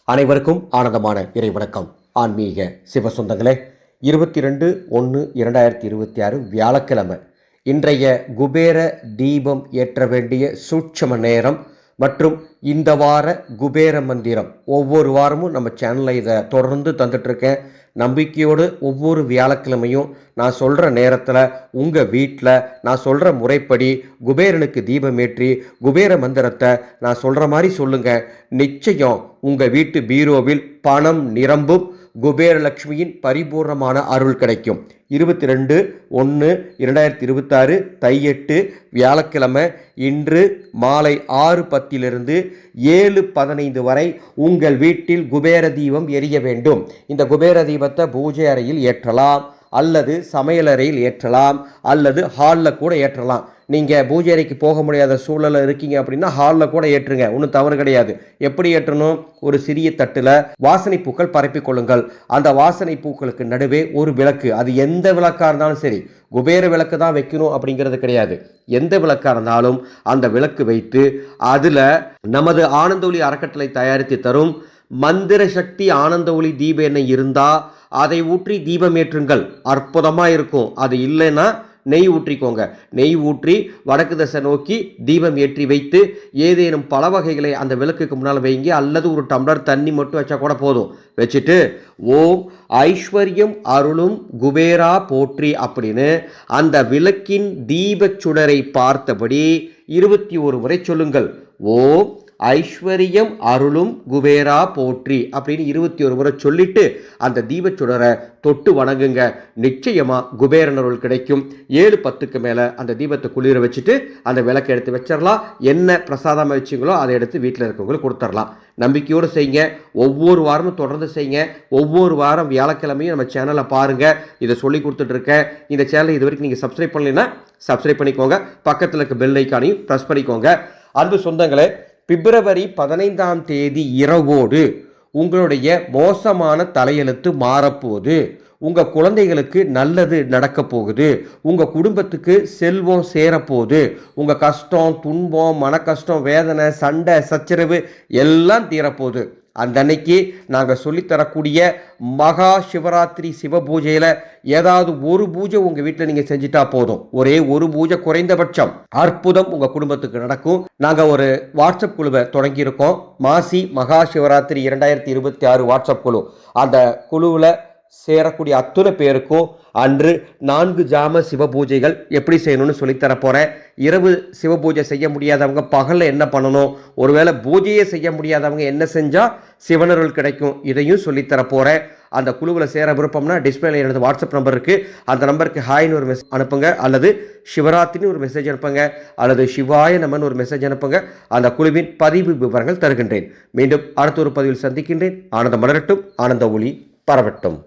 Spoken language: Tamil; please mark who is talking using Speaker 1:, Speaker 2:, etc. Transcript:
Speaker 1: அனைவருக்கும் ஆனந்தமான இறைவணக்கம். ஆன்மீக சிவ சொந்தங்களே, 22/1/2026 வியாழக்கிழமை இன்றைய குபேர தீபம் ஏற்ற வேண்டிய சூட்சம நேரம் மற்றும் இந்த வார குபேர மந்திரம். ஒவ்வொரு வாரமும் நம்ம சேனலில் இதை தொடர்ந்து தந்துட்டுருக்கேன். நம்பிக்கையோடு ஒவ்வொரு வியாழக்கிழமையும் நான் சொல்கிற நேரத்தில் உங்கள் வீட்டில் நான் சொல்கிற முறைப்படி குபேரனுக்கு தீபம் ஏற்றி குபேர மந்திரத்தை நான் சொல்கிற மாதிரி சொல்லுங்கள். நிச்சயம் உங்கள் வீட்டு பீரோவில் பணம் நிரம்பும். குபேரலட்சுமியின் பரிபூர்ணமான அருள் கிடைக்கும். 22/1/2026 தை 8 வியாழக்கிழமை இன்று மாலை 6:10 7:15 வரை உங்கள் வீட்டில் குபேர தீபம் எரிய வேண்டும். இந்த குபேர தீபத்தை பூஜை அறையில் ஏற்றலாம், அல்லது சமையலறையில் ஏற்றலாம், அல்லது ஹாலில் கூட ஏற்றலாம். நீங்கள் பூஜை அறைக்கு போக முடியாத சூழலில் இருக்கீங்க அப்படின்னா ஹாலில் கூட ஏற்றுங்க, ஒன்றும் தவறு கிடையாது. எப்படி ஏற்றணும்? ஒரு சிறிய தட்டில் வாசனை பூக்கள் பரப்பிக் கொள்ளுங்கள். அந்த வாசனை பூக்களுக்கு நடுவே ஒரு விளக்கு, அது எந்த விளக்காக இருந்தாலும் சரி, குபேர விளக்கு தான் வைக்கணும் அப்படிங்கிறது கிடையாது. எந்த விளக்காக இருந்தாலும் அந்த விளக்கு வைத்து அதில் நமது ஆனந்த ஒளி அறக்கட்டளை தயாரித்து தரும் மந்திர சக்தி ஆனந்த ஒளி தீப எண்ணெய் இருந்தால் அதை ஊற்றி தீபம் ஏற்றுங்கள். அற்புதமாக இருக்கும். அது இல்லைன்னா நெய் ஊற்றிக்கோங்க. நெய் ஊற்றி வடக்கு திசை நோக்கி தீபம் ஏற்றி வைத்து ஏதேனும் பல வகைகளை அந்த விளக்குக்கு முன்னால் வைங்க, அல்லது ஒரு டம்ளர் தண்ணி மட்டும் வச்சா கூட போதும். வச்சுட்டு ஓம் ஐஸ்வர்யம் அருளும் குபேரா போற்றி அப்படின்னு அந்த விளக்கின் தீபச் சுடரை பார்த்தபடி 21 முறை சொல்லுங்கள். ஓம் ஐஸ்வர்யம் அருளும் குபேரா போற்றி அப்படின்னு 21 முறை சொல்லிட்டு அந்த தீபச்சுடரை தொட்டு வணங்குங்க. நிச்சயமா குபேரன் அருள் கிடைக்கும். 7:10 மேலே அந்த தீபத்தை குளிர வச்சுட்டு அந்த விளக்கை எடுத்து வச்சிடலாம். என்ன பிரசாதமாக வச்சிங்களோ அதை எடுத்து வீட்டில் இருக்கவங்களுக்கு கொடுத்துடலாம். நம்பிக்கையோடு செய்யுங்க. ஒவ்வொரு வாரமும் தொடர்ந்து செய்யுங்க. ஒவ்வொரு வாரம் வியாழக்கிழமையும் நம்ம சேனலை பாருங்கள். இதை சொல்லி கொடுத்துட்ருக்கேன். இந்த சேனலை இது வரைக்கும் நீங்கள் சப்ஸ்கிரைப் பண்ணலைன்னா சப்ஸ்கிரைப் பண்ணிக்கோங்க. பக்கத்தில் இருக்க பெல் ஐக்கானையும் ப்ரெஸ் பண்ணிக்கோங்க. அன்பு சொந்தங்களே, பிப்ரவரி 15 இரவோடு உங்களுடைய மோசமான தலையெழுத்து மாறப்போகுது. உங்கள் குழந்தைகளுக்கு நல்லது நடக்க போகுது. உங்கள் குடும்பத்துக்கு செல்வம் சேரப்போகுது. உங்கள் கஷ்டம், துன்பம், மன கஷ்டம், வேதனை, சண்டை, சச்சரவு எல்லாம் தீரப்போகுது. அந்த அன்னைக்கு நாங்கள் சொல்லித்தரக்கூடிய மகா சிவராத்திரி சிவ பூஜையில் ஏதாவது ஒரு பூஜை உங்கள் வீட்டில் நீங்கள் செஞ்சுட்டா போதும். ஒரே ஒரு பூஜை குறைந்தபட்சம் அற்புதம் உங்கள் குடும்பத்துக்கு நடக்கும். நாங்கள் ஒரு வாட்ஸ்அப் குழுவை தொடங்கியிருக்கோம். மாசி மகா சிவராத்திரி 2026 வாட்ஸ்அப் குழு. அந்த குழுவில் சேரக்கூடிய அத்தனை பேருக்கும் அன்று 4 ஜாம சிவ பூஜைகள் எப்படி செய்யணும்னு சொல்லித்தரப்போகிறேன். இரவு சிவ பூஜை செய்ய முடியாதவங்க பகலில் என்ன பண்ணணும், ஒருவேளை பூஜையே செய்ய முடியாதவங்க என்ன செஞ்சால் சிவனருள் கிடைக்கும், இதையும் சொல்லித்தரப்போகிறேன். அந்த குழுவில் சேர விருப்பம்னா டிஸ்பிளேல எனது வாட்ஸ்அப் நம்பர் இருக்குது. அந்த நம்பருக்கு ஹாய்னு ஒரு மெசேஜ் அனுப்புங்க, அல்லது சிவராத்திரின்னு ஒரு மெசேஜ் அனுப்புங்க, அல்லது சிவாய நமன் ஒரு மெசேஜ் அனுப்புங்க. அந்த குழுவின் பதிவு விவரங்கள் தருகின்றேன். மீண்டும் அடுத்த ஒரு பதிவில் சந்திக்கின்றேன். ஆனந்தம் மலரட்டும், ஆனந்த ஒளி பரவட்டும்.